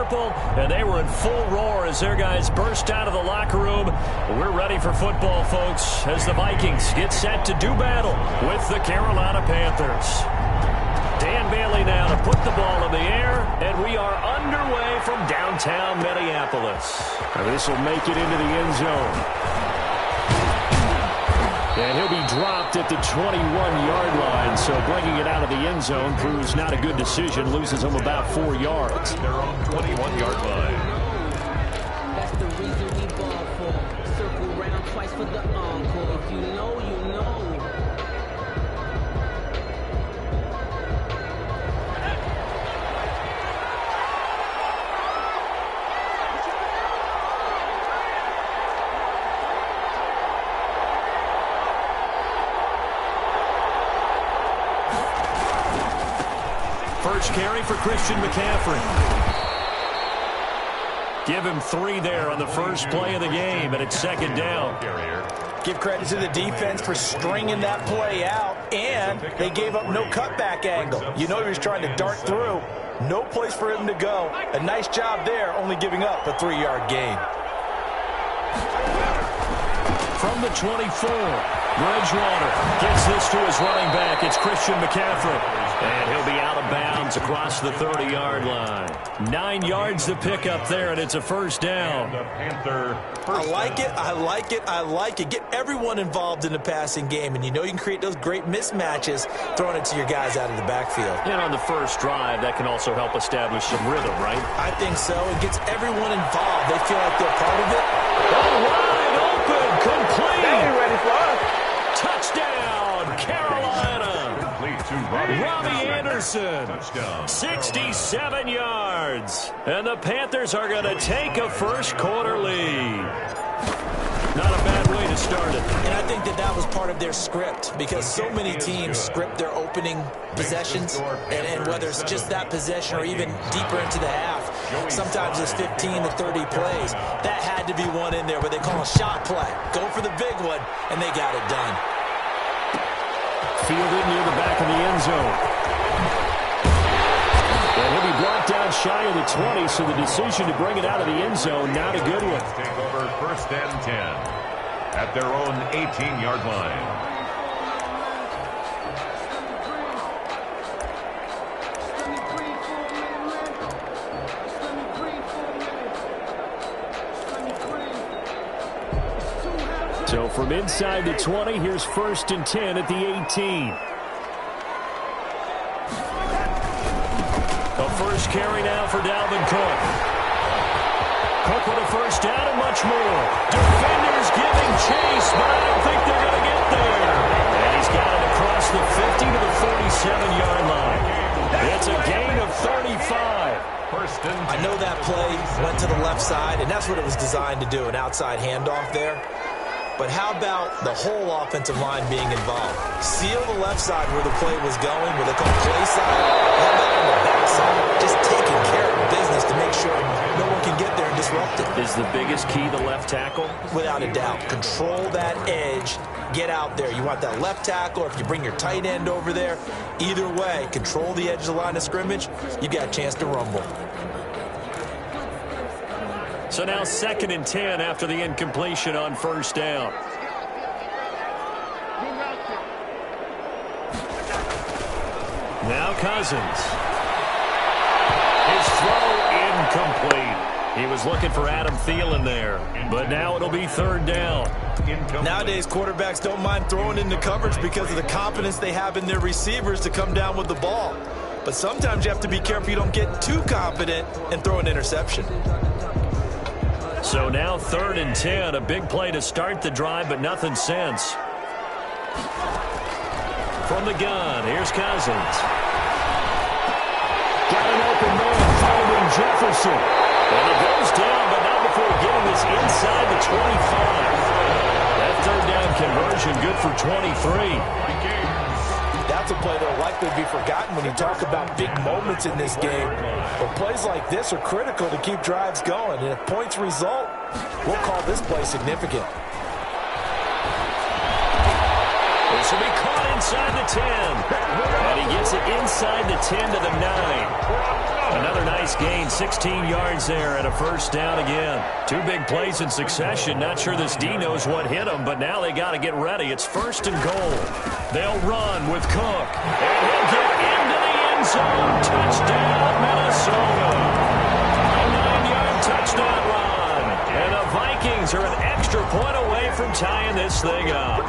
purple, and they were in full roar as their guys burst out of the locker room. We're ready for football, folks, as the Vikings get set to do battle with the Carolina Panthers. Dan Bailey now to put the ball in the air, and we are underway from downtown Minneapolis. This will make it into the end zone. And he'll be dropped at the 21-yard line, so bringing it out of the end zone proves not a good decision, loses him about 4 yards. Their own 21-yard line. That's the reason we ball for. Circle round twice for the encore. If you know, you know. First carry for Christian McCaffrey. Give him 3 there on the first play of the game, and it's second down. Give credit to the defense for stringing that play out, and they gave up no cutback angle. You know he was trying to dart through. No place for him to go. A nice job there, only giving up a 3-yard gain. From the 24, Bridgewater gets this to his running back. It's Christian McCaffrey. And he'll be out of bounds across the 30-yard line. 9 yards to pick up there, and it's a first down. I like it, I like it, I like it. Get everyone involved in the passing game, and you know you can create those great mismatches throwing it to your guys out of the backfield. And on the first drive, that can also help establish some rhythm, right? I think so. It gets everyone involved. They feel like they're part of it. Oh, wide open, complete. They ain't ready for us. Touchdown, Carolina. Robbie Anderson, 67 yards. And the Panthers are going to take a first quarter lead. Not a bad way to start it. And I think that was part of their script, because so many teams script their opening possessions, and whether it's just that possession or even deeper into the half, sometimes it's 15 to 30 plays. That had to be one in there where they call a shot play. Go for the big one, and they got it done. Fielded near the back of the end zone. And he'll be brought down shy of the 20, so the decision to bring it out of the end zone, not a good one. Take over first and 10 at their own 18-yard line. So from inside the 20, here's first and 10 at the 18. The first carry now for Dalvin Cook. Cook with a first down and much more. Defenders giving chase, but I don't think they're going to get there. And he's got it across the 50 to the 47-yard line. It's a gain of 35. I know that play went to the left side, and that's what it was designed to do, an outside handoff there. But how about the whole offensive line being involved? Seal the left side where the play was going, where they call play side. How about on the back side? Just taking care of business to make sure no one can get there and disrupt it. Is the biggest key the left tackle? Without a doubt. Control that edge. Get out there. You want that left tackle, or if you bring your tight end over there, either way, control the edge of the line of scrimmage, you got a chance to rumble. So now second and 10 after the incompletion on first down. Now Cousins. His throw incomplete. He was looking for Adam Thielen there, but now it'll be third down. Nowadays, quarterbacks don't mind throwing into coverage because of the confidence they have in their receivers to come down with the ball. But sometimes you have to be careful you don't get too confident and throw an interception. So now third and 10, a big play to start the drive, but nothing since. From the gun, here's Cousins. Got an open man, finding Jefferson. And he goes down, but not before getting this inside the 25. That third down conversion good for 23. That's a play that will likely be forgotten when you talk about big moments in this game. But plays like this are critical to keep drives going. And if points result, we'll call this play significant. This will be caught inside the 10. And he gets it inside the 10 to the 9. Another nice gain, 16 yards there and a first down again. Two big plays in succession. Not sure this D knows what hit him, but now they got to get ready. It's first and goal. They'll run with Cook. And he'll get into the end zone. Touchdown, Minnesota. A 9-yard touchdown run. And the Vikings are an extra point away from tying this thing up.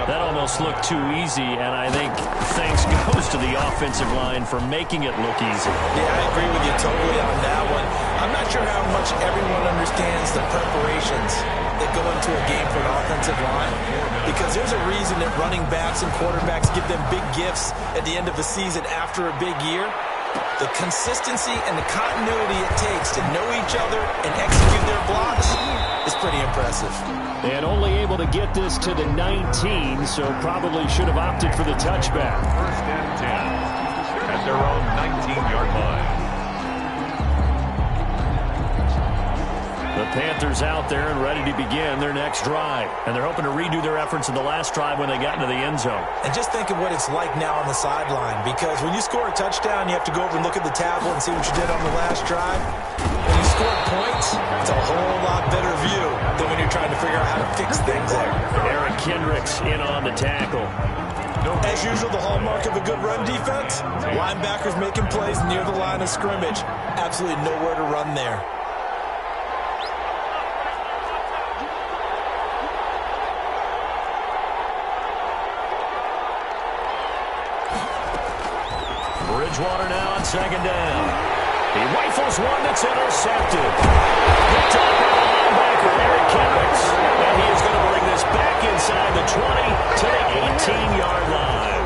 That almost looked too easy, and I think thanks goes to the offensive line for making it look easy. Yeah, I agree with you totally on that one. I'm not sure how much everyone understands the preparations that go into a game for an offensive line, because there's a reason that running backs and quarterbacks give them big gifts at the end of the season after a big year. The consistency and the continuity it takes to know each other and execute their blocks is pretty impressive. And only able to get this to the 19, so probably should have opted for the touchback. First and 10 at their own 19-yard line. The Panthers out there and ready to begin their next drive. And they're hoping to redo their efforts in the last drive when they got into the end zone. And just think of what it's like now on the sideline, because when you score a touchdown, you have to go over and look at the tablet and see what you did on the last drive. When you score points, it's a whole lot better view than when you're trying to figure out how to fix things there. Eric Kendricks in on the tackle. As usual, the hallmark of a good run defense, linebackers making plays near the line of scrimmage. Absolutely nowhere to run there. Bridgewater now on second down. He rifles one that's intercepted. Picked up by the linebacker, Eric Kendricks. And he is going to bring this back inside the 20 to the 18-yard line.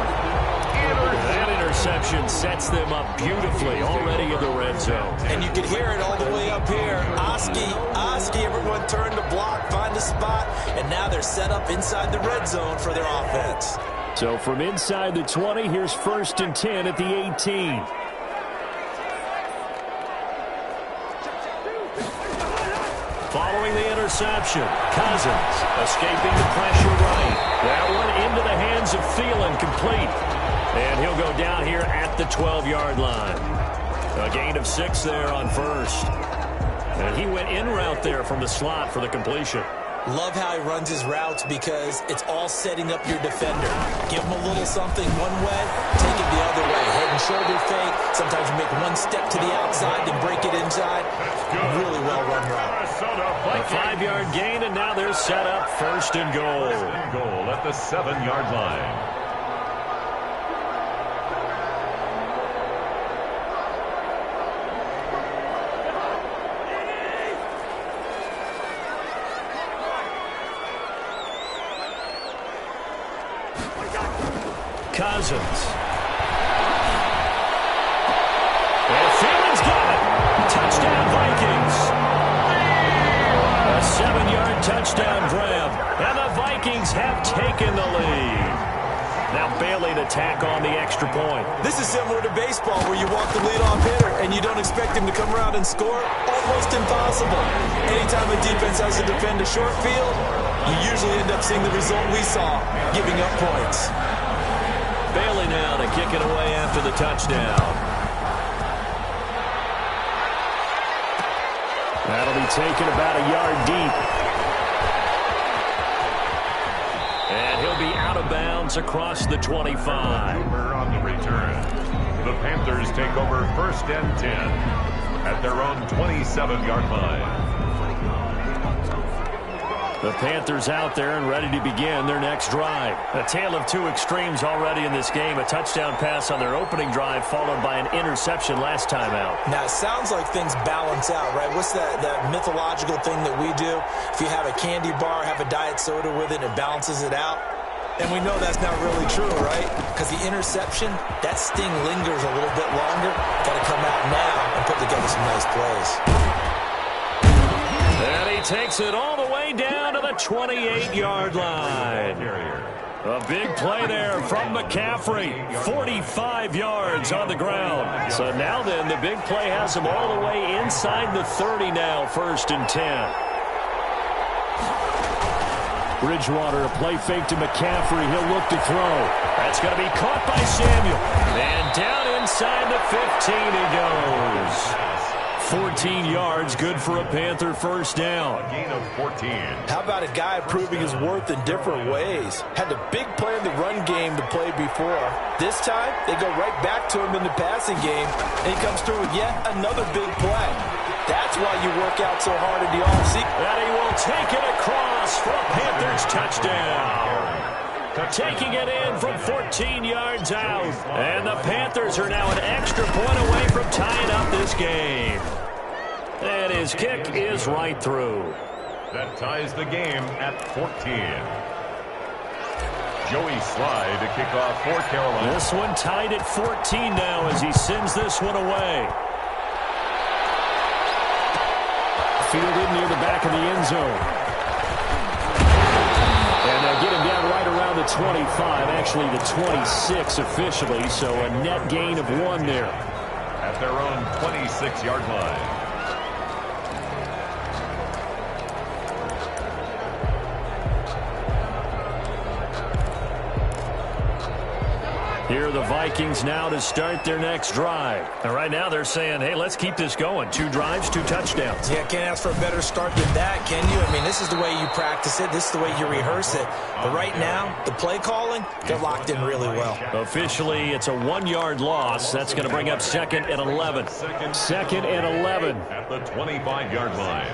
That interception sets them up beautifully already in the red zone. And you can hear it all the way up here. Oski, everyone turned to block, find a spot, and now they're set up inside the red zone for their offense. So from inside the 20, here's first and 10 at the 18. Following the interception, Cousins escaping the pressure right. That one into the hands of Thielen, complete. And he'll go down here at the 12-yard line. A gain of 6 there on first. And he went in route there from the slot for the completion. Love how he runs his routes because it's all setting up your defender. Give him a little something one way, take it the other way. Head and shoulder fake. Sometimes you make one step to the outside and break it inside. Really well run route. A 5-yard gain, and now they're set up first and goal. Goal at the 7-yard line. Cousins. And Thielen's got it. Touchdown, Vikings. A 7-yard touchdown grab. And the Vikings have taken the lead. Now Bailey to tack on the extra point. This is similar to baseball where you walk the leadoff hitter and you don't expect him to come around and score. Almost impossible. Anytime a defense has to defend a short field, you usually end up seeing the result we saw, giving up points. Bailey now to kick it away after the touchdown. That'll be taken about a yard deep. And he'll be out of bounds across the 25. On the return. The Panthers take over first and 10 at their own 27-yard line. The Panthers out there and ready to begin their next drive. A tale of two extremes already in this game. A touchdown pass on their opening drive followed by an interception last time out. Now, it sounds like things balance out, right? What's that mythological thing that we do? If you have a candy bar, have a diet soda with it, it balances it out. And we know that's not really true, right? Because the interception, that sting lingers a little bit longer. Got to come out now and put together some nice plays. And he takes it all the way down to the 28-yard line. A big play there from McCaffrey. 45 yards on the ground. So now then, the big play has him all the way inside the 30 now, first and 10. Bridgewater, a play fake to McCaffrey. He'll look to throw. That's going to be caught by Samuel. And down inside the 15 he goes. 14 yards, good for a Panther first down. A gain of 14. How about a guy proving his worth in different ways? Had a big play in the run game to play before. This time, they go right back to him in the passing game, and he comes through with yet another big play. That's why you work out so hard in the offseason. And he will take it across for a Panthers touchdown. Taking it in from 14 yards out. And the Panthers are now an extra point away from tying up this game. And his kick is right through. That ties the game at 14. Joey Slye to kick off for Carolina. This one tied at 14 now as he sends this one away. Fielded near the back of the end zone. And they'll get him down right around the 25, actually the 26 officially, so a net gain of 1 there. At their own 26-yard line. Here are the Vikings now to start their next drive. And right now they're saying, hey, let's keep this going. 2 drives, 2 touchdowns. Yeah, can't ask for a better start than that, can you? I mean, this is the way you practice it. This is the way you rehearse it. But right now, the play calling, they're locked in really well. Officially, it's a 1-yard loss. That's going to bring up 2nd and 11. 2nd and 11. At the 25-yard line.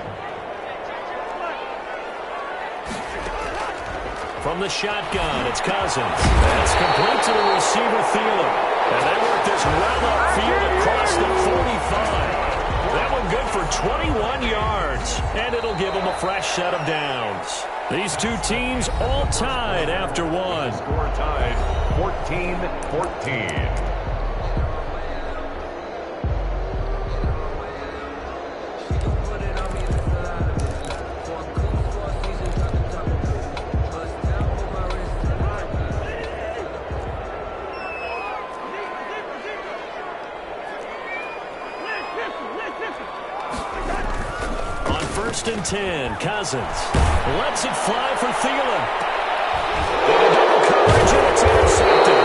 From the shotgun, it's Cousins. That's complete to the receiver, Thielen. And they work this well upfield across the 45. That one good for 21 yards. And it'll give them a fresh set of downs. These two teams all tied after one. Score tied 14-14. First and 10, Cousins lets it fly for Thielen. Double coverage, and it's intercepted.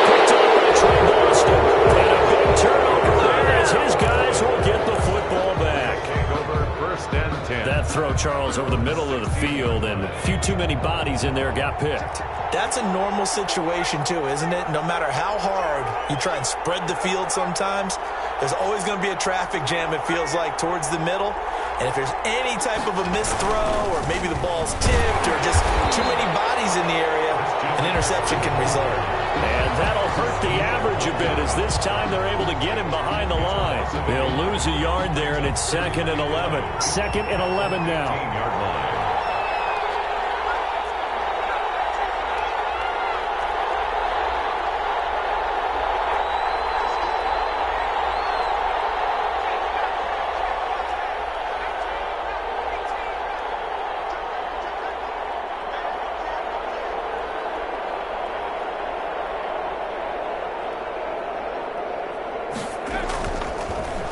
Picked up by Trey Boston. And a big turnover there as his guys will get the football back. Over first and 10. That throw, Charles, over the middle of the field, and a few too many bodies in there got picked. That's a normal situation, too, isn't it? No matter how hard you try and spread the field sometimes, there's always going to be a traffic jam, it feels like, towards the middle. And if there's any type of a missed throw or maybe the ball's tipped or just too many bodies in the area, an interception can result. And that'll hurt the average a bit as this time they're able to get him behind the line. They'll lose a yard there, and it's 2nd and 11. 2nd and 11 now. 15-yard line.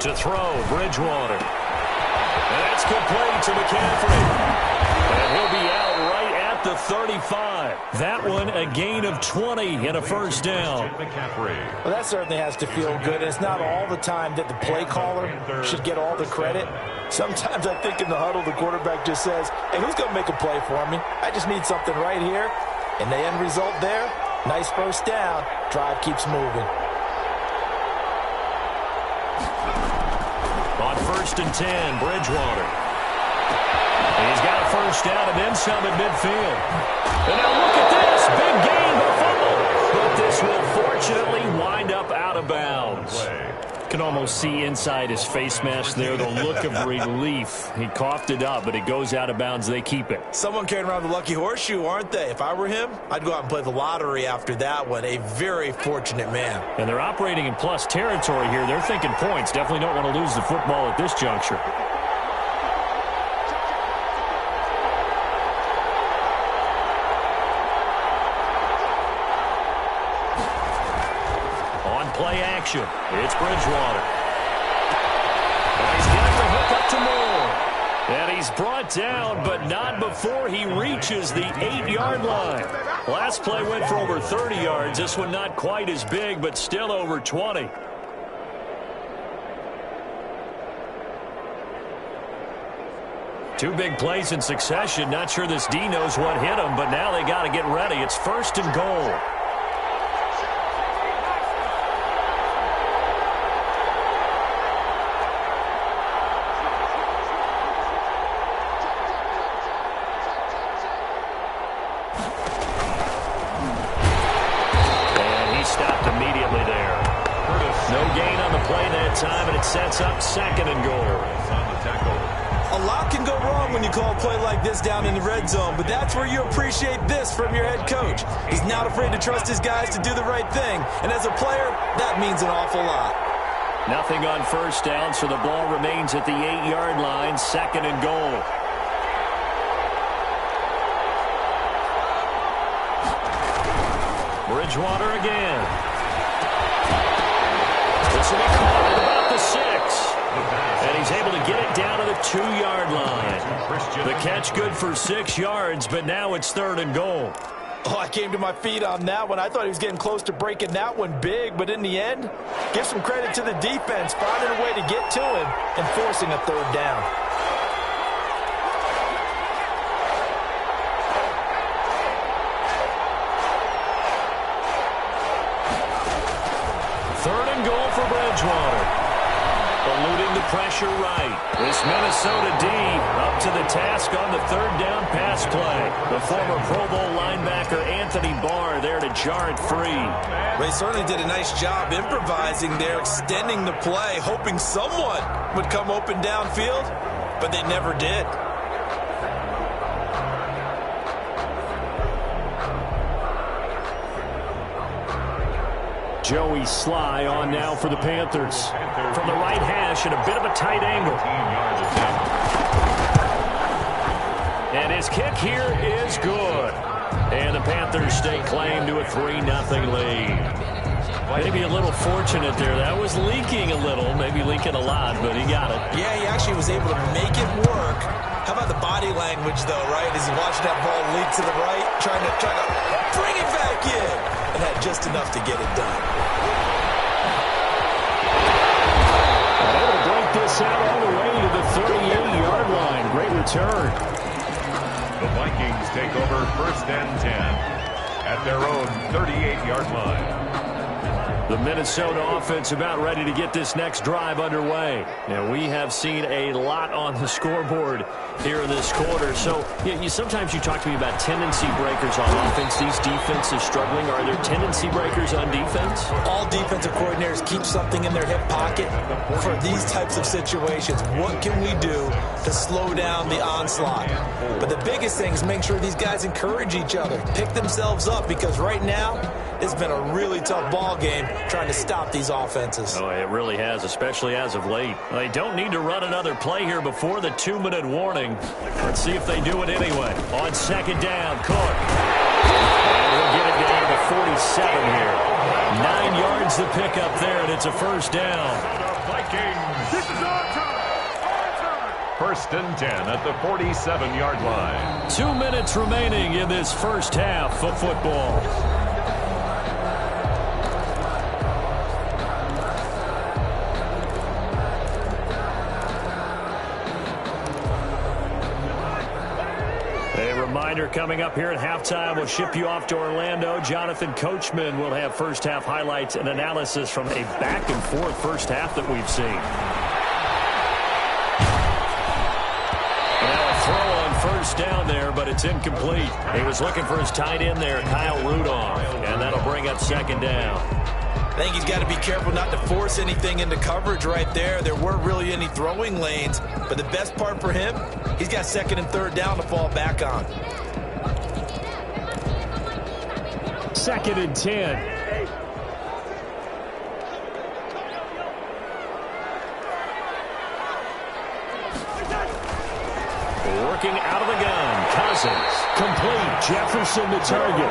To throw, Bridgewater. And it's complete to McCaffrey. And he'll be out right at the 35. That one a gain of 20 and a first down. Well, that certainly has to feel good. And it's not all the time that the play caller should get all the credit. Sometimes I think in the huddle the quarterback just says, hey, who's going to make a play for me? I just need something right here. And the end result there, nice first down. Drive keeps moving. On 1st and 10, Bridgewater. He's got a first down and then some at midfield. And now look at this. Big gain, the fumble. But this will fortunately wind up out of bounds. Can almost see inside his face mask there the look of relief. He coughed it up, but it goes out of bounds. They keep it. Someone carrying around the lucky horseshoe, aren't they? If I were him, I'd go out and play the lottery after that one. A very fortunate man. And they're operating in plus territory here. They're thinking points. Definitely don't want to lose the football at this juncture. Play action. It's Bridgewater. And he's got the hook up to Moore. And he he's brought down, but not before he reaches the 8-yard line. Last play went for over 30 yards. This one not quite as big, but still over 20. Two big plays in succession. Not sure this D knows what hit him, but now they got to get ready. It's 1st and goal. Time, and it sets up 2nd and goal. On the tackle. A lot can go wrong when you call a play like this down in the red zone, but that's where you appreciate this from your head coach. He's not afraid to trust his guys to do the right thing, and as a player, that means an awful lot. Nothing on 1st down, so the ball remains at the 8-yard line, 2nd and goal. Bridgewater again. This will be caught at about the 6. And he's able to get it down to the 2-yard line. The catch good for 6 yards, but now it's 3rd and goal. Oh, I came to my feet on that one. I thought he was getting close to breaking that one big, but in the end, give some credit to the defense, finding a way to get to him and forcing a 3rd down. For Bridgewater. Eluding the pressure right. This Minnesota D up to the task on the 3rd down pass play. The former Pro Bowl linebacker Anthony Barr there to jar it free. They certainly did a nice job improvising there, extending the play, hoping someone would come open downfield, but they never did. Joey Sly on now for the Panthers. From the right hash at a bit of a tight angle. And his kick here is good. And the Panthers stake claim to a 3-0 lead. Maybe a little fortunate there. That was leaking a little, maybe leaking a lot, but he got it. Yeah, he actually was able to make it work. How about the body language, though, right? As he watched that ball leak to the right, trying to bring it back in. And had just enough to get it done. Able to break this out all the way to the 38-yard line. Great return. The Vikings take over 1st and 10 at their own 38-yard line. The Minnesota offense about ready to get this next drive underway. And we have seen a lot on the scoreboard here in this quarter. So sometimes you talk to me about tendency breakers on offense. These defenses struggling. Are there tendency breakers on defense? All defensive coordinators keep something in their hip pocket for these types of situations. What can we do to slow down the onslaught? But the biggest thing is make sure these guys encourage each other, pick themselves up, because right now it's been a really tough ball game trying to stop these offenses. Oh, it really has, especially as of late. They don't need to run another play here before the 2-minute warning. Let's see if they do it anyway. On 2nd down, Cook. And he'll get it down to the 47 here. 9 yards to pick up there, and it's a 1st down. Vikings. This is our time. 1st and 10 at the 47-yard line. 2 minutes remaining in this first half of football. Reminder coming up here at halftime. We'll ship you off to Orlando. Jonathan Coachman will have first half highlights and analysis from a back-and-forth first half that we've seen. Now a throw on 1st down there, but it's incomplete. He was looking for his tight end there, Kyle Rudolph, and that'll bring up 2nd down. I think he's got to be careful not to force anything into coverage right there. There weren't really any throwing lanes, but the best part for him, he's got 2nd and 3rd down to fall back on. 2nd and 10. Working out of the gun, Cousins, complete, Jefferson the target.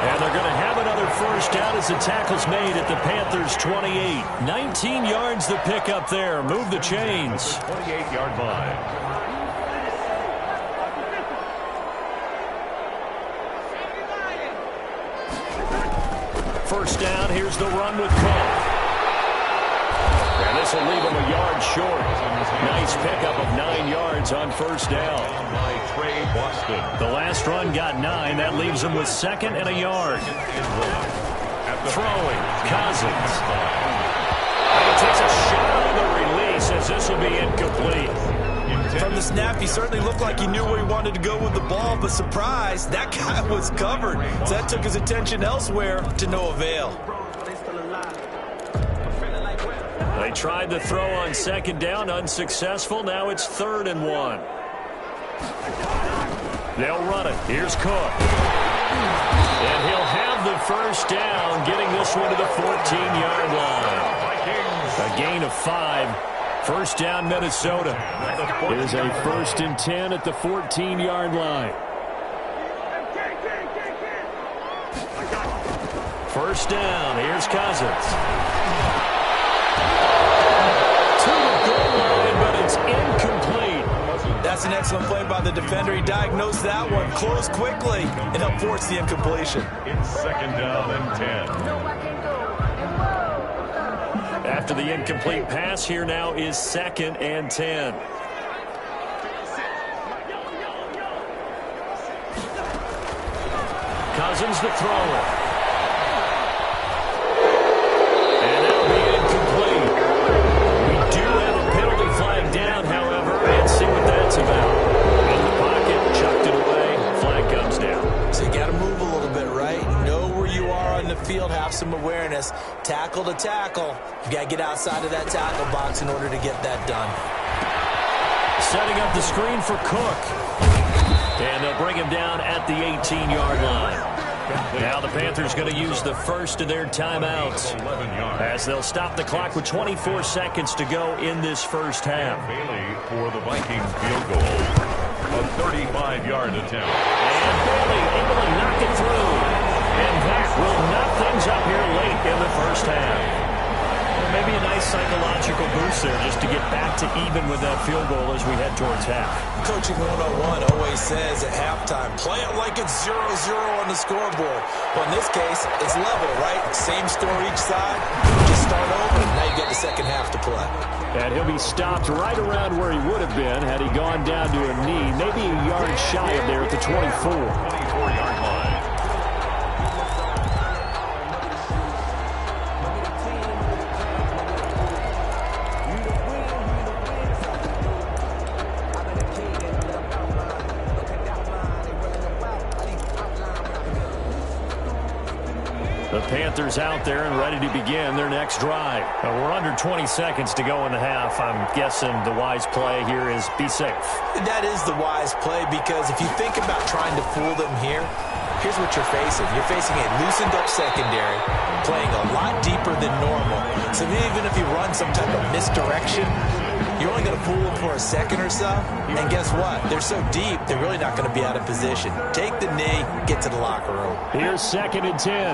And they're going to have another 1st down as the tackle's made at the Panthers' 28. 19 yards to pick up there. Move the chains. 28-yard line. first down. Here's the run with Cook. And this will leave him a yard short. Nice pickup of 9 yards on first down. The last run got 9. That leaves him with 2nd and a yard. Throwing, Cousins. And he takes a shot on the release as this will be incomplete. From the snap, he certainly looked like he knew where he wanted to go with the ball, but surprise, that guy was covered. So that took his attention elsewhere to no avail. They tried the throw on 2nd down, unsuccessful. Now it's 3rd and 1. They'll run it. Here's Cook. And he'll have the first down, getting this one to the 14-yard line. A gain of 5. First down, Minnesota. It is a 1st and 10 at the 14-yard line. First down. Here's Cousins. To the goal line, but it's incomplete. That's an excellent play by the defender. He diagnosed that one, closed quickly, and helped force the incompletion. It's 2nd down and 10. After the incomplete pass, here now is 2nd and 10. Cousins to throw it. And that'll be incomplete. We do have a penalty flag down, however, and see what that's about. In the pocket, chucked it away, flag comes down. So you got to move a little bit, right? Know where you are on the field, have some awareness. Tackle to tackle. You got to get outside of that tackle box in order to get that done. Setting up the screen for Cook. And they'll bring him down at the 18-yard line. Now the Panthers going to use the first of their timeouts as they'll stop the clock with 24 seconds to go in this first half. Bailey for the Vikings field goal. A 35-yard attempt. And Bailey able to knock it through. And that will knock things up here late in the first half. Maybe a nice psychological boost there just to get back to even with that field goal as we head towards half. Coaching 101 always says at halftime, play it like it's 0-0 on the scoreboard. But in this case, it's level, right? Same score each side. Just start over, and now you get the second half to play. And he'll be stopped right around where he would have been had he gone down to a knee, maybe a yard shy of there at the 24. 24-yard line. The Panthers out there and ready to begin their next drive. We're under 20 seconds to go in the half. I'm guessing the wise play here is be safe. That is the wise play, because if you think about trying to fool them here, here's what you're facing. You're facing a loosened up secondary, playing a lot deeper than normal. So even if you run some type of misdirection, you're only going to fool them for a second or so. And guess what? They're so deep, they're really not going to be out of position. Take the knee, get to the locker room. Here's 2nd and 10.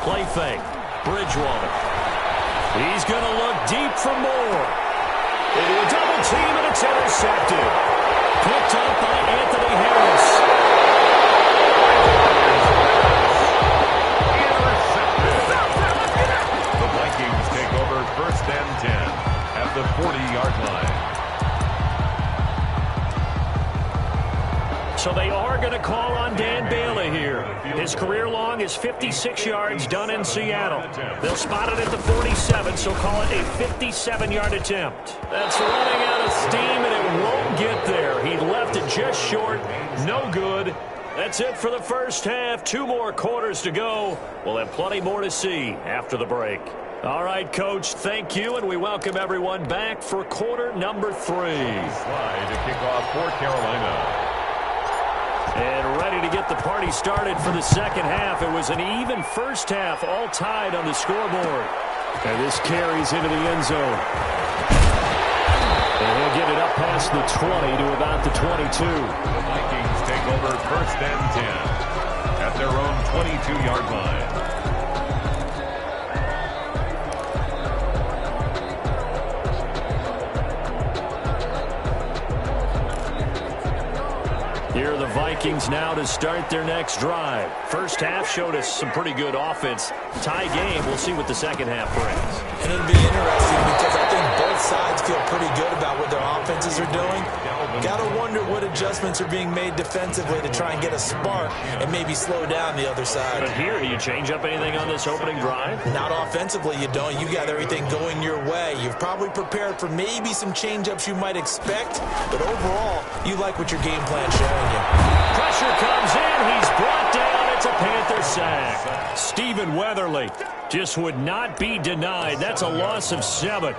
Play fake. Bridgewater. He's going to look deep for more. Into a double team, and it's intercepted. Picked up by Anthony Harris. The Vikings take over 1st and 10 at the 40-yard line. So they are going to call on Dan Bailey here. His career long is 56 yards done in Seattle. They'll spot it at the 47, so call it a 57-yard attempt. That's running out of steam, and it won't get there. He left it just short. No good. That's it for the first half. 2 more quarters to go. We'll have plenty more to see after the break. All right, Coach, thank you, and we welcome everyone back for quarter number 3. Slide to kick off for Carolina. And ready to get the party started for the second half. It was an even first half, all tied on the scoreboard. And this carries into the end zone. And he'll get it up past the 20 to about the 22. The Vikings take over 1st and 10 at their own 22-yard line. Here are the Vikings now to start their next drive. First half showed us some pretty good offense. Tie game. We'll see what the second half brings. And it'll be interesting because I think both sides feel pretty good about what their offenses are doing. Got to wonder what adjustments are being made defensively to try and get a spark and maybe slow down the other side. But here, do you change up anything on this opening drive? Not offensively, you don't. You got everything going your way. You've probably prepared for maybe some change-ups you might expect, but overall, you like what your game plan's showing you. Pressure comes in. He's brought down. It's a Panther sack. Stephen Weatherly just would not be denied. That's a loss of 7.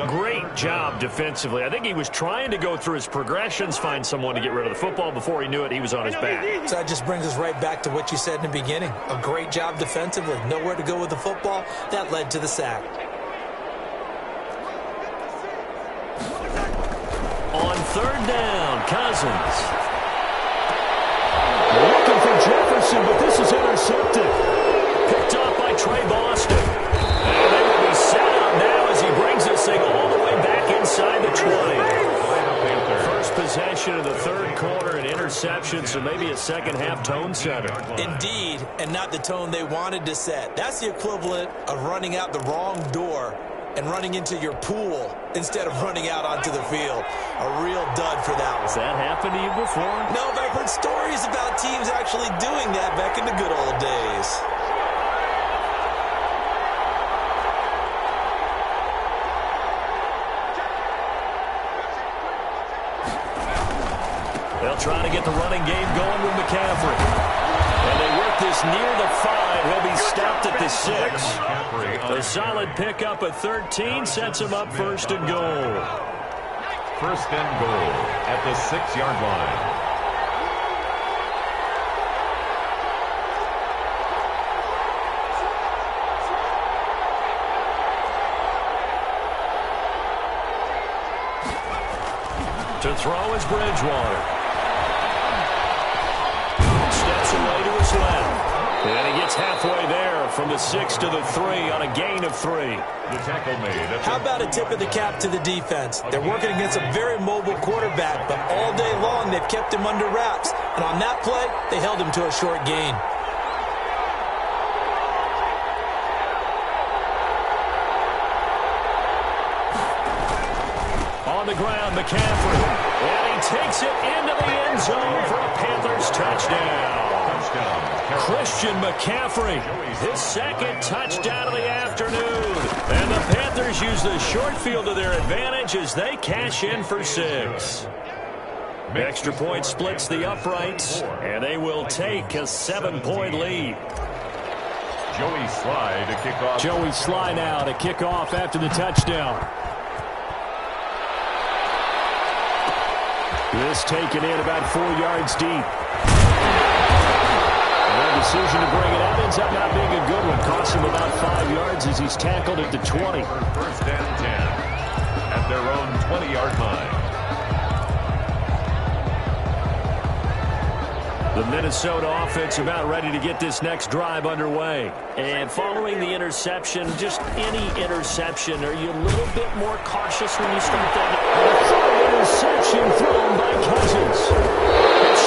Great job defensively. I think he was trying to go through his progressions, find someone to get rid of the football. Before he knew it, he was on his back. So that just brings us right back to what you said in the beginning. A great job defensively. Nowhere to go with the football. That led to the sack. On third down, Cousins. Looking for Jefferson, but this is intercepted. Picked off by Trey Boston. And they will be set up now as he brings this thing all the way back inside the 20. First possession of the third quarter, an interception, so maybe a second-half tone setter. Indeed, and not the tone they wanted to set. That's the equivalent of running out the wrong door and running into your pool instead of running out onto the field. A real dud for that one. Has that happened to you before? No, but I've heard stories about teams actually doing that back in the good old days. They'll try to get the running game going with McCaffrey. And they work this near the 5. He'll be stopped at the 6. A solid pickup at 13 sets him up first and goal. First and goal at the 6-yard line. To throw is Bridgewater. Steps away to his left. And he gets halfway there from the 6 to the 3 on a gain of 3. The tackle made. How about a tip of the cap to the defense? They're working against a very mobile quarterback, but all day long they've kept him under wraps. And on that play, they held him to a short gain. On the ground, McCaffrey. And he takes it into the end zone for a Panthers touchdown. Christian McCaffrey, his second touchdown of the afternoon. And the Panthers use the short field to their advantage as they cash in for 6. The extra point splits the uprights, and they will take a 7-point lead. Joey Sly to kick off. Joey Sly now to kick off after the touchdown. This taken in about 4 yards deep. The decision to bring it up ends up not being a good one. Costs him about 5 yards as he's tackled at the 20. First and 10 at their own 20-yard line. The Minnesota offense about ready to get this next drive underway. And following the interception, just any interception, are you a little bit more cautious when you start that? Interception thrown by Cousins.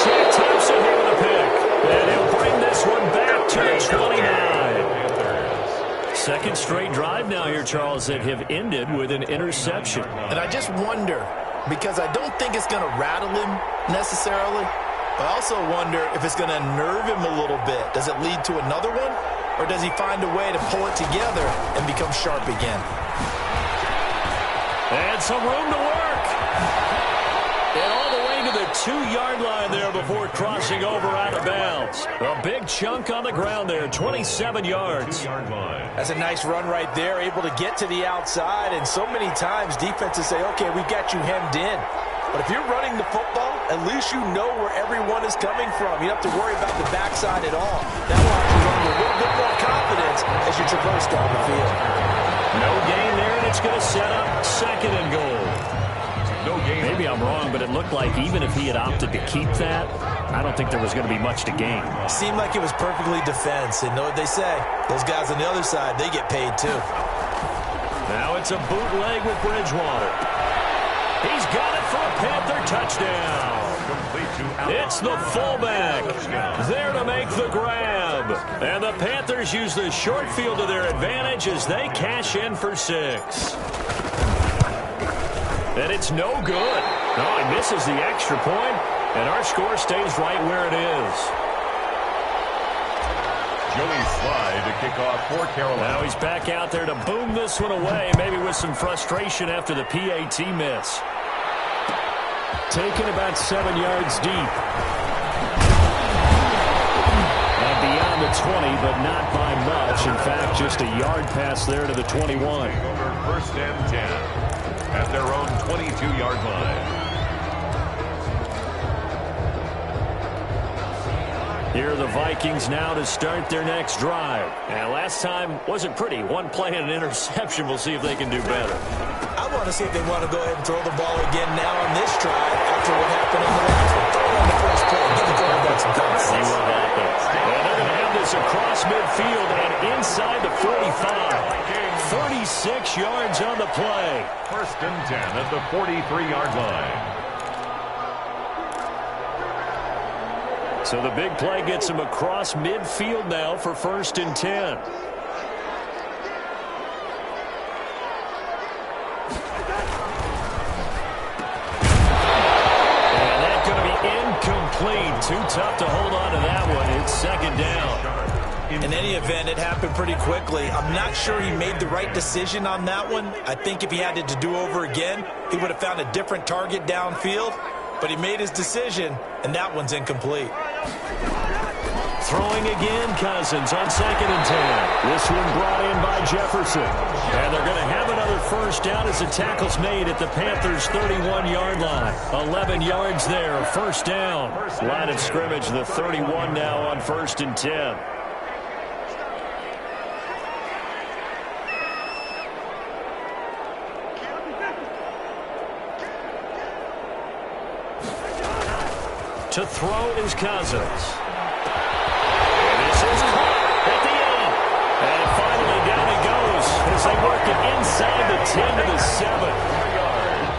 Shaq Thompson here with a pick. And he'll bring this one back to the 29. Second straight drive now here, Charles, that have ended with an interception. And I just wonder, because I don't think it's going to rattle him necessarily, but I also wonder if it's going to nerve him a little bit. Does it lead to another one? Or does he find a way to pull it together and become sharp again? And some room to work. And all the way to the 2-yard line there before crossing over out of bounds. A big chunk on the ground there, 27 yards. That's a nice run right there, able to get to the outside. And so many times defenses say, okay, we got you hemmed in. But if you're running the football, at least you know where everyone is coming from. You don't have to worry about the backside at all. That will have to run with a little bit more confidence as you traverse down the field. No gain there, and it's going to set up second and goal. No gain. Maybe I'm wrong, but it looked like even if he had opted to keep that, I don't think there was going to be much to gain. Seemed like it was perfectly defense. And know what they say? Those guys on the other side, they get paid too. Now it's a bootleg with Bridgewater. He's got it for a Panther touchdown. Complete to It's the fullback there to make the grab. And the Panthers use the short field to their advantage as they cash in for 6. And it's no good. No, he misses the extra point, and our score stays right where it is. Joey Slye to kick off for Carolina. Now he's back out there to boom this one away, maybe with some frustration after the PAT miss. Taken about 7 yards deep. And beyond the 20, but not by much. In fact, just a yard pass there to the 21. Over 1st and 10 at their own 22-yard line. Here are the Vikings now to start their next drive. And last time wasn't pretty. 1 play and an interception. We'll see if they can do better. I want to see if they want to go ahead and throw the ball again now on this drive after what happened on the last one. Throw it on the first play. Give the quarterback some confidence. See what happens. And they're going to have this across midfield and inside the 45. 36 yards on the play. 1st and 10 at the 43-yard line. So the big play gets him across midfield now for 1st and 10. And that's going to be incomplete. Too tough to hold on to that one. It's 2nd down. In any event, it happened pretty quickly. I'm not sure he made the right decision on that one. I think if he had it to do over again, he would have found a different target downfield. But he made his decision, and that one's incomplete. Throwing again, Cousins on 2nd and 10. This one brought in by Jefferson. And they're going to have another 1st down as the tackle's made at the Panthers' 31-yard line. 11 yards there, 1st down. Line of scrimmage, the 31 now on 1st and 10. To throw is Cousins. And this is caught at the end. And finally down it goes as they work it inside the 10 to the 7.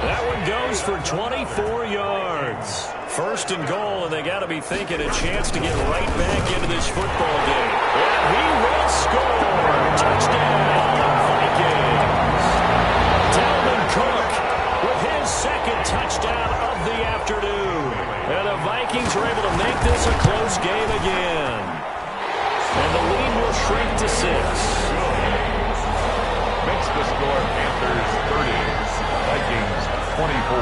That one goes for 24 yards. 1st and goal, and they got to be thinking a chance to get right back into this football game. And he will score. Touchdown, Vikings. Dalvin Cook with his 2nd touchdown of the afternoon. And the Vikings are able to make this a close game again. And the lead will shrink to 6. Makes the score Panthers 30, Vikings 24.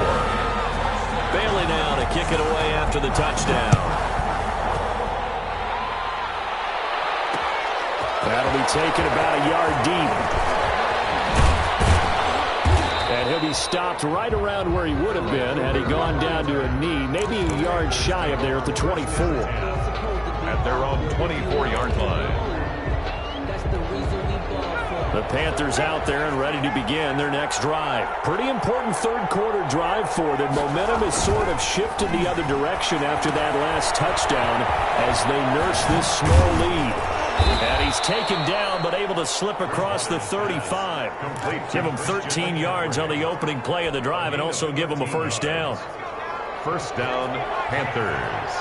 Bailey now to kick it away after the touchdown. That'll be taken about a yard deep. And he'll be stopped right around where he would have been had he gone down to a knee, maybe a yard shy of there at the 24. At their own 24-yard line. The Panthers out there and ready to begin their next drive. Pretty important 3rd quarter drive for them. Momentum has sort of shifted the other direction after that last touchdown as they nurse this small lead. And he's taken down but able to slip across the 35. Give him 13 yards on the opening play of the drive and also give him a 1st down. 1st down, Panthers.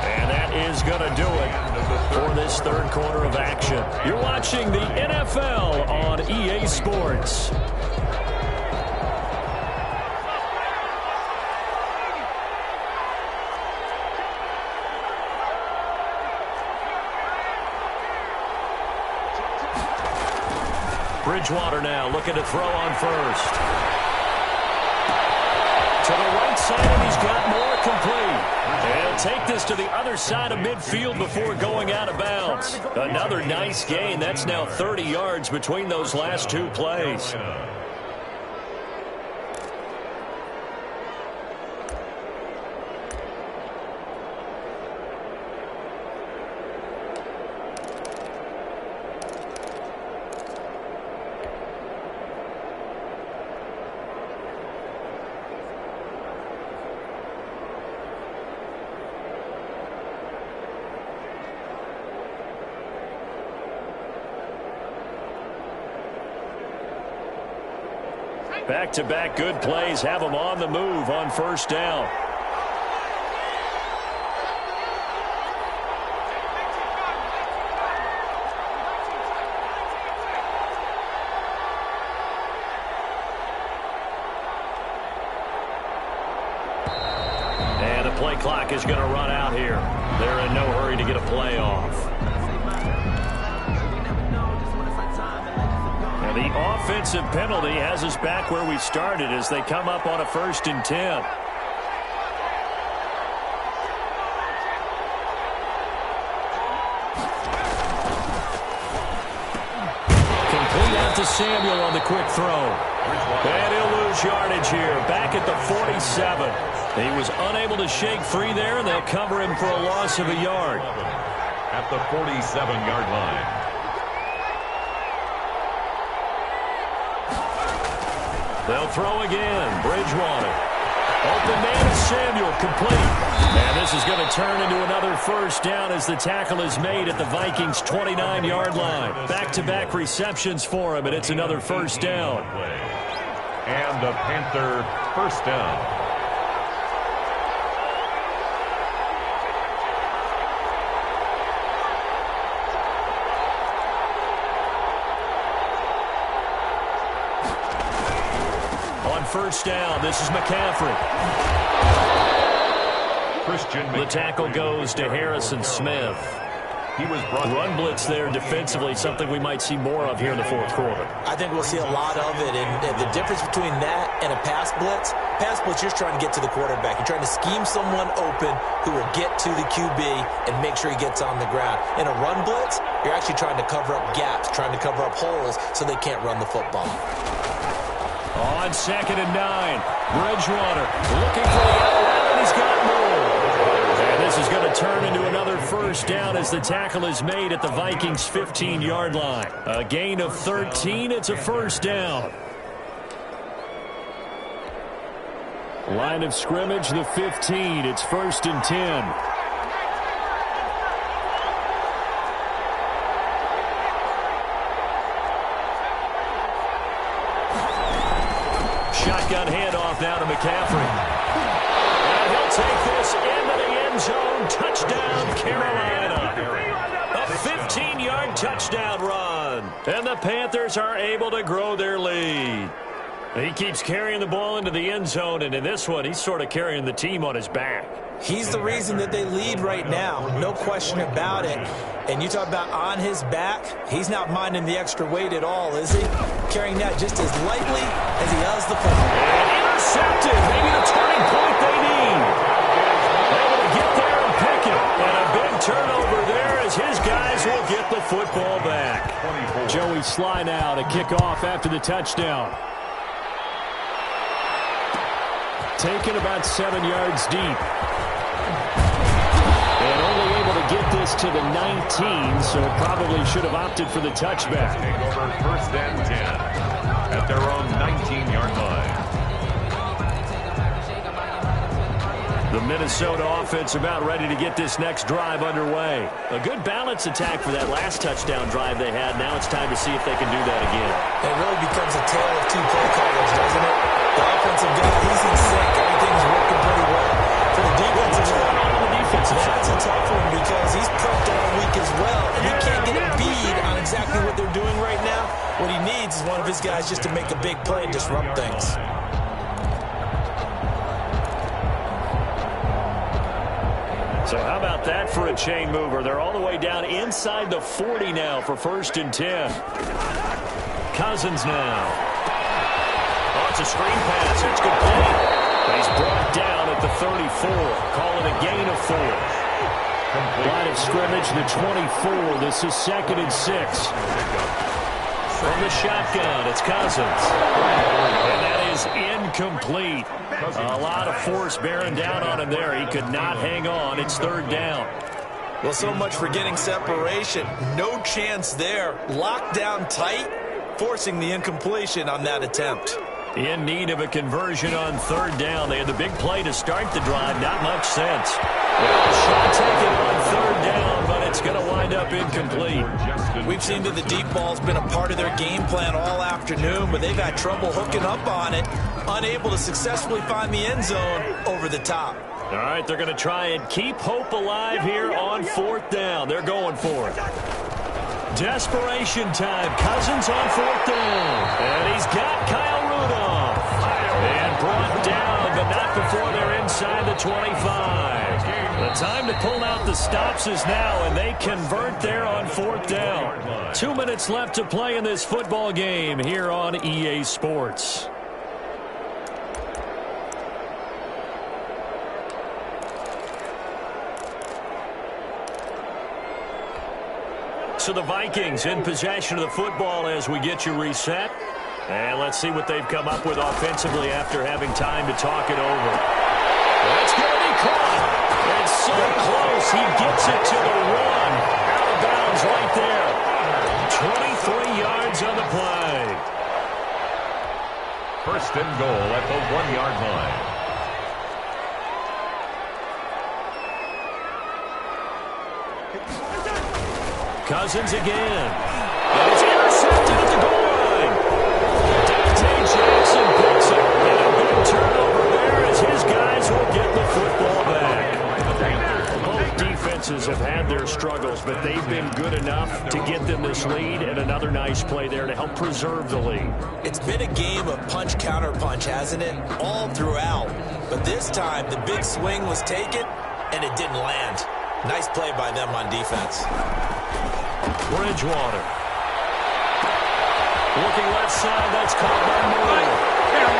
And that is going to do it for this 3rd quarter of action. You're watching the NFL on EA Sports. Bridgewater now looking to throw on 1st. To the right side, and he's got more complete. And he'll take this to the other side of midfield before going out of bounds. Another nice gain. That's now 30 yards between those last 2 plays. Back-to-back good plays have them on the move on first down. And the play clock is going to run out here. They're in no hurry to get a play off. And the offensive penalty has us back where we started as they come up on a 1st and 10. Complete out to Samuel on the quick throw. And he'll lose yardage here, back at the 47. He was unable to shake free there, and they'll cover him for a loss of a yard. At the 47-yard line. They'll throw again. Bridgewater. Open man is Samuel, complete. And this is going to turn into another first down as the tackle is made at the Vikings' 29-yard line. Back-to-back receptions for him, and it's another first down. And a Panther first down. First down, this is McCaffrey. The tackle goes to Harrison Smith. He was run blitz there defensively, something we might see more of here in the fourth quarter. I think we'll see a lot of it, and the difference between that and a pass blitz, you're trying to get to the quarterback. You're trying to scheme someone open who will get to the QB and make sure he gets on the ground. In a run blitz, you're actually trying to cover up gaps, trying to cover up holes so they can't run the football. On 2nd and 9, Bridgewater looking for the outlet, and he's got more. And this is going to turn into another first down as the tackle is made at the Vikings' 15-yard line. A gain of 13, it's a first down. Line of scrimmage, the 15, it's 1st and 10. Shotgun handoff now to McCaffrey. And he'll take this into the end zone. Touchdown, Carolina. A 15-yard touchdown run. And the Panthers are able to grow their lead. He keeps carrying the ball into the end zone, and in this one, he's sort of carrying the team on his back. He's the reason that they lead right now, no question about it. And you talk about on his back, he's not minding the extra weight at all, is he? Carrying that just as lightly as he does the football. And intercepted, maybe the turning point they need. Able to get there and pick it. And a big turnover there as his guys will get the football back. Joey Sly now to kick off after the touchdown. Taken about 7 yards deep. And only able to get this to the 19, so probably should have opted for the touchback. Take over 1st and 10 at their own 19-yard line. The Minnesota offense about ready to get this next drive underway. A good balance attack for that last touchdown drive they had. Now it's time to see if they can do that again. It really becomes a tale of two play callers, doesn't it? The offensive guy, he's in sync. Everything's working pretty well. For the defensive side, that's a tough one because he's prepped all week as well. And he can't get a bead on exactly what they're doing right now. What he needs is one of his guys just to make a big play and disrupt things. So how about that for a chain mover? They're all the way down inside the 40 now for 1st and 10. Cousins now. Oh, it's a screen pass. It's complete. He's brought down at the 34. Call it a gain of 4. Line of scrimmage, the 24. This is 2nd and 6. From the shotgun, it's Cousins. And that is incomplete. A lot of force bearing down on him there. He could not hang on. It's 3rd down. Well, so much for getting separation. No chance there. Locked down tight, forcing the incompletion on that attempt. In need of a conversion on 3rd down. They had the big play to start the drive. Not much sense. Well, shot taken on 3rd down, but It's going to wind up incomplete. We've seen that the deep ball's been a part of their game plan all afternoon, but they've had trouble hooking up on it, unable to successfully find the end zone over the top. All right, they're going to try and keep hope alive here on 4th down. They're going for it. Desperation time. Cousins on 4th down. And he's got Kyle Rudolph. And brought down, but not before they're inside the 25. The time to pull out the stops is now, and they convert there on 4th down. 2 minutes left to play in this football game here on EA Sports. So the Vikings in possession of the football as we get you reset. And let's see what they've come up with offensively after having time to talk it over. That's going to be caught. It's so close. He gets it to the 1. Out of bounds right there. 23 yards on the play. First and goal at the 1-yard line. Cousins again. And it's intercepted at the goal line. Dante Jackson picks it. And a big turnover there as his guys will get the football back. Both defenses have had their struggles, but they've been good enough to get them this lead, and another nice play there to help preserve the lead. It's been a game of punch-counter-punch, hasn't it? All throughout. But this time, the big swing was taken, and it didn't land. Nice play by them on defense. Bridgewater. Looking left side, that's caught by Moore.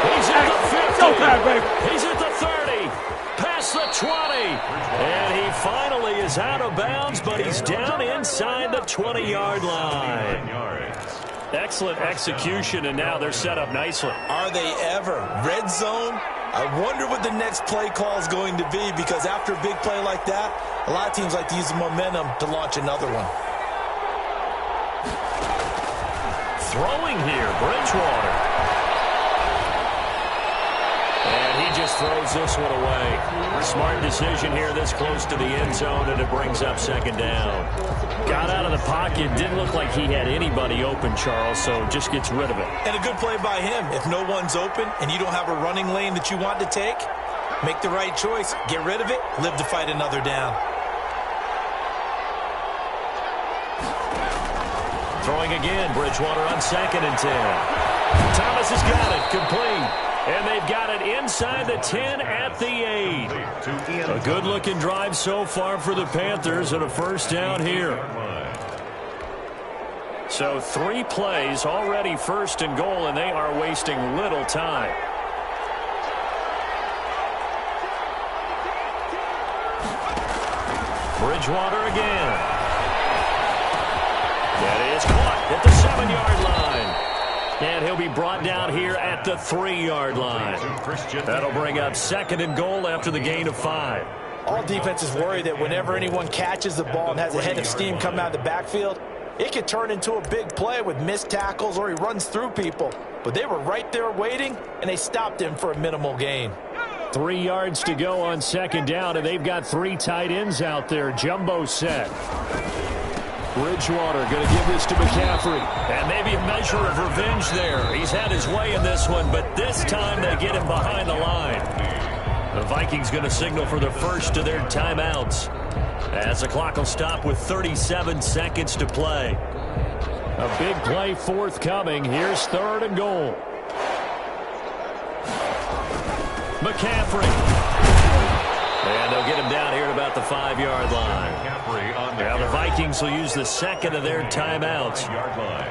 He's at the 50. He's at the 30. Past the 20. And he finally is out of bounds, but he's down inside the 20-yard line. Excellent execution, and now they're set up nicely. Are they ever? Red zone? I wonder what the next play call is going to be, because after a big play like that, a lot of teams like to use the momentum to launch another one. Throwing here, Bridgewater. And he just throws this one away. Smart decision here this close to the end zone, and it brings up 2nd down. Got out of the pocket, didn't look like he had anybody open, Charles, so just gets rid of it. And a good play by him. If no one's open and you don't have a running lane that you want to take, make the right choice. Get rid of it, live to fight another down. Throwing again, Bridgewater on 2nd and 10. Thomas has got it, complete. And they've got it inside the 10 at the 8. A good-looking drive so far for the Panthers, and a 1st down here. So 3 plays already 1st and goal, and they are wasting little time. Bridgewater again. That is caught at the 7-yard line. And he'll be brought down here at the 3-yard line. That'll bring up 2nd and goal after the gain of 5. All defenses worry that whenever anyone catches the ball and has a head of steam coming out of the backfield, it could turn into a big play with missed tackles or he runs through people. But they were right there waiting, and they stopped him for a minimal gain. 3 yards to go on 2nd down, and they've got 3 tight ends out there. Jumbo set. Bridgewater going to give this to McCaffrey. And maybe a measure of revenge there. He's had his way in this one, but this time they get him behind the line. The Vikings going to signal for the first of their timeouts, as the clock will stop with 37 seconds to play. A big play forthcoming. Here's 3rd and goal. McCaffrey. And they'll get him down here at about the 5-yard line. Now the Vikings will use the 2nd of their timeouts,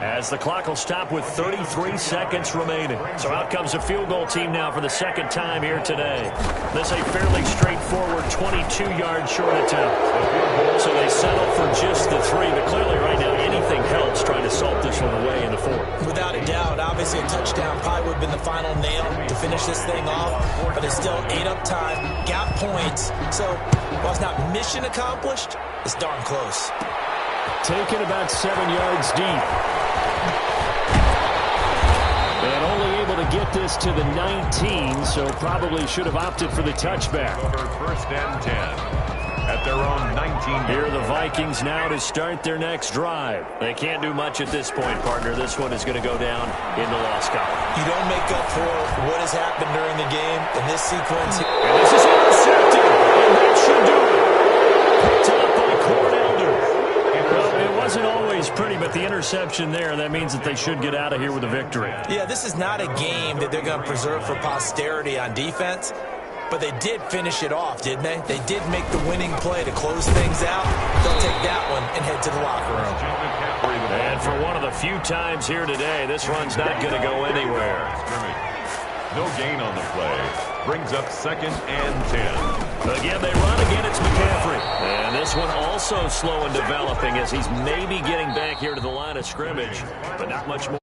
as the clock will stop with 33 seconds remaining. So out comes a field goal team now for the 2nd time here today. This a fairly straightforward 22-yard short attempt. So they settle for just the 3, but clearly right now anything helps trying to salt this one away in the 4th. Without a doubt, obviously a touchdown probably would have been the final nail to finish this thing off, but it's still 8 up time, got points. So while it's not mission accomplished, it's darn close. Taken about 7 yards deep. And only able to get this to the 19, so probably should have opted for the touchback. Over 1st and 10. at their own 19. Here are the Vikings now to start their next drive. They can't do much at this point, partner. This one is going to go down in the loss column. You don't make up for what has happened during the game in this sequence. And this is intercepted, and that should do it. Picked up by Cornelder. Well, it wasn't always pretty, but the interception there, that means that they should get out of here with a victory. Yeah, this is not a game that they're going to preserve for posterity on defense. But they did finish it off, didn't they? They did make the winning play to close things out. They'll take that one and head to the locker room. And for one of the few times here today, this run's not going to go anywhere. No gain on the play. Brings up 2nd and 10. Again, they run. Again, it's McCaffrey. And this one also slow in developing as he's maybe getting back here to the line of scrimmage, but not much more.